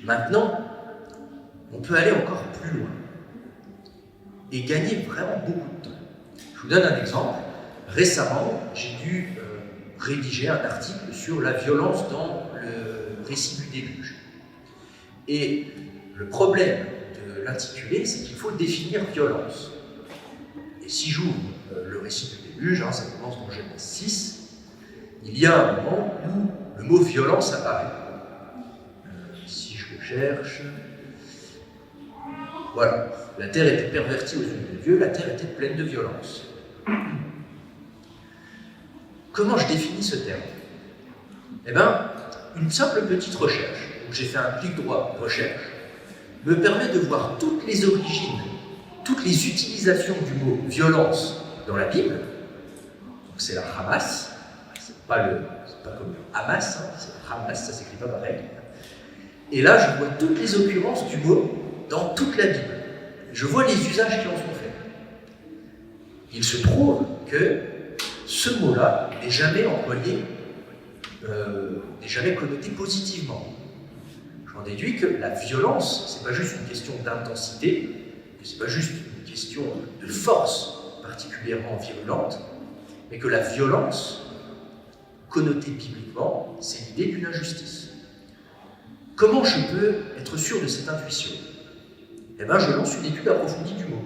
Maintenant, on peut aller encore plus loin et gagner vraiment beaucoup de temps. Je vous donne un exemple. Récemment, j'ai dû rédiger un article sur la violence dans le récit du déluge. Et le problème de l'intitulé, c'est qu'il faut définir violence. Et si j'ouvre le récit du déluge, ça commence dans Genèse 6, il y a un moment où le mot violence apparaît. Si je le cherche... Voilà. La terre était pervertie aux yeux de Dieu, la terre était pleine de violence. Comment je définis ce terme? Eh bien, une simple petite recherche, où j'ai fait un clic droit, recherche, me permet de voir toutes les origines, toutes les utilisations du mot violence dans la Bible. Donc c'est la Hamas, c'est pas comme le Hamas, c'est Hamas, ça s'écrit pas pareil. Et là, je vois toutes les occurrences du mot dans toute la Bible. Je vois les usages qui en sont faits. Il se trouve que ce mot-là n'est jamais employé, n'est jamais connoté positivement. J'en déduis que la violence, c'est pas juste une question d'intensité, c'est pas juste une question de force particulièrement virulente, mais que la violence, connotée bibliquement, c'est l'idée d'une injustice. Comment je peux être sûr de cette intuition? Eh bien, je lance une étude approfondie du mot.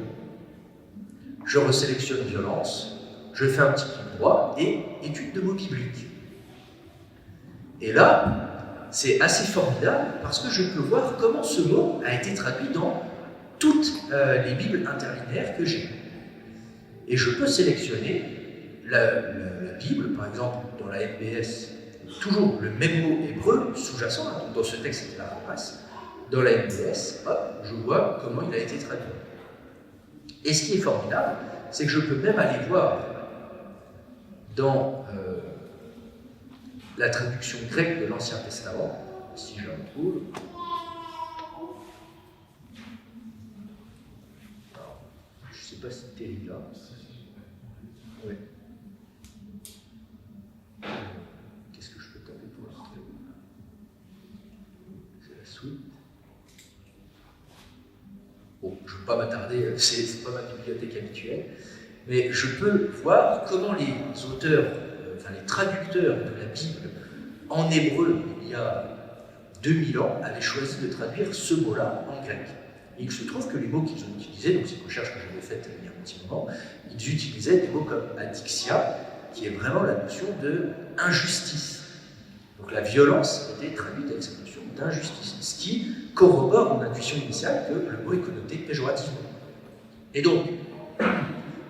Je resélectionne violence, je fais un petit clic droit et étude de mots bibliques. Et là, c'est assez formidable parce que je peux voir comment ce mot a été traduit dans toutes les Bibles interlinéaires que j'ai. Et je peux sélectionner la Bible, par exemple, dans la NBS, toujours le même mot hébreu sous-jacent, dans ce texte c'est la Hamas. Dans la NBS, hop, je vois comment il a été traduit. Et ce qui est formidable, c'est que je peux même aller voir dans la traduction grecque de l'Ancien Testament, si je la retrouve. Alors, je ne sais pas si c'est terrible là. Oui. Qu'est-ce que je peux taper pour la retrouver? C'est la suite. Bon, je ne veux pas m'attarder, c'est pas ma bibliothèque habituelle, mais je peux voir comment les auteurs, les traducteurs de la Bible en hébreu, il y a 2000 ans, avaient choisi de traduire ce mot-là en grec. Et il se trouve que les mots qu'ils ont utilisés, donc c'est une recherche que j'avais faite il y a un petit moment, ils utilisaient des mots comme adixia, qui est vraiment la notion de injustice. Donc la violence était traduite avec cette notion d'injustice, ce qui corrobore mon intuition initiale que le mot est connoté péjorativement. Et donc,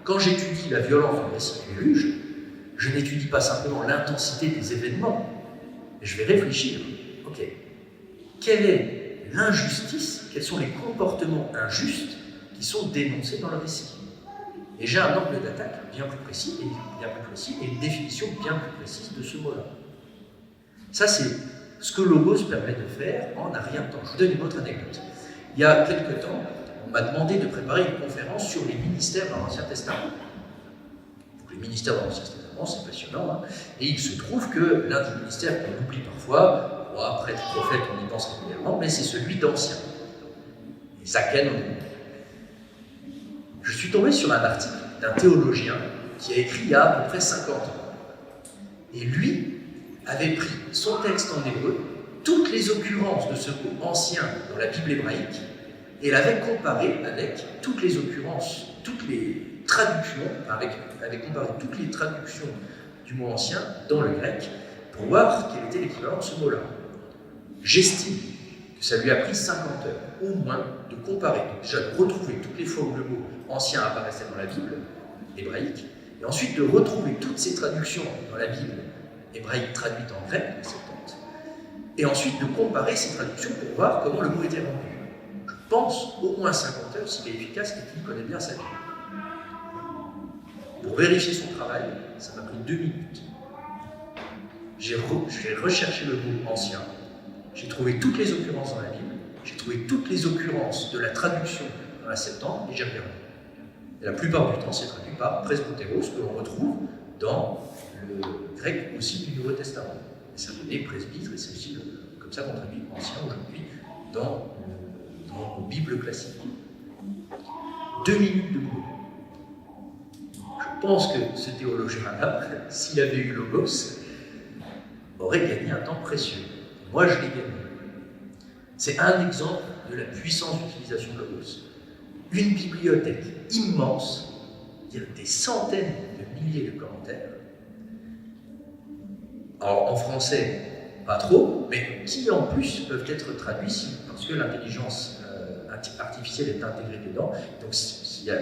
quand j'étudie la violence dans le récit du déluge, je n'étudie pas simplement l'intensité des événements, mais je vais réfléchir, ok, quelle est l'injustice, quels sont les comportements injustes qui sont dénoncés dans le récit. Et j'ai un angle d'attaque bien plus précis et une définition bien plus précise de ce mot-là. Ça, c'est ce que Logos permet de faire en un rien de temps. Je vous donne une autre anecdote. Il y a quelque temps, on m'a demandé de préparer une conférence sur les ministères dans l'Ancien Testament. Donc, les ministères dans l'Ancien Testament, c'est passionnant, et il se trouve que l'un des ministères qu'on oublie parfois, roi, prêtre, prophète, on y pense régulièrement, mais c'est celui d'Ancien. Et Zaken, on oublie. Je suis tombé sur un article d'un théologien qui a écrit il y a à peu près 50 ans. Et lui avait pris son texte en hébreu, toutes les occurrences de ce mot ancien dans la Bible hébraïque, et l'avait comparé avec toutes les occurrences, toutes les traductions, avait comparé toutes les traductions du mot ancien dans le grec, pour voir quel était l'équivalent de ce mot-là. J'estime que ça lui a pris 50 heures, au moins, de comparer, donc déjà de retrouver toutes les fois où le mot ancien apparaissait dans la Bible hébraïque, et ensuite de retrouver toutes ces traductions dans la Bible hébraïque traduite en grec, la Septante, et ensuite de comparer ces traductions pour voir comment le mot était rendu. Je pense au moins 50 heures s'il est efficace et qu'il connaît bien sa Bible. Pour vérifier son travail, ça m'a pris 2 minutes. J'ai recherché le mot ancien, j'ai trouvé toutes les occurrences dans la Bible, j'ai trouvé toutes les occurrences de la traduction dans la Septante, et j'ai regardé. Et la plupart du temps, c'est traduit par presbytéros, que l'on retrouve dans le grec aussi du Nouveau Testament. Et ça donnait presbytre, et c'est aussi comme ça qu'on traduit ancien aujourd'hui dans nos Bibles classiques. 2 minutes de boulot. Je pense que ce théologien-là, s'il avait eu Logos, aurait gagné un temps précieux. Moi, je l'ai gagné. C'est un exemple de la puissance d'utilisation de Logos. Une bibliothèque immense, des centaines de milliers de commentaires. Alors, en français, pas trop, mais qui en plus peuvent être traduits parce que l'intelligence artificielle est intégrée dedans. Donc, il y a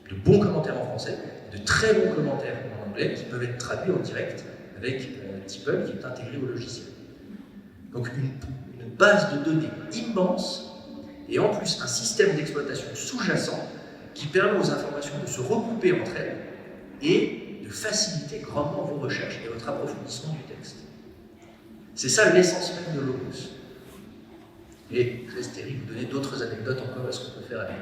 de bons commentaires en français, de très bons commentaires en anglais qui peuvent être traduits en direct avec DeepL qui est intégré au logiciel. Donc, une base de données immense et en plus un système d'exploitation sous-jacent qui permet aux informations de se regrouper entre elles et de faciliter grandement vos recherches et votre approfondissement du texte. C'est ça l'essence même de Logos. Et je laisse Thierry vous donner d'autres anecdotes encore à ce qu'on peut faire avec.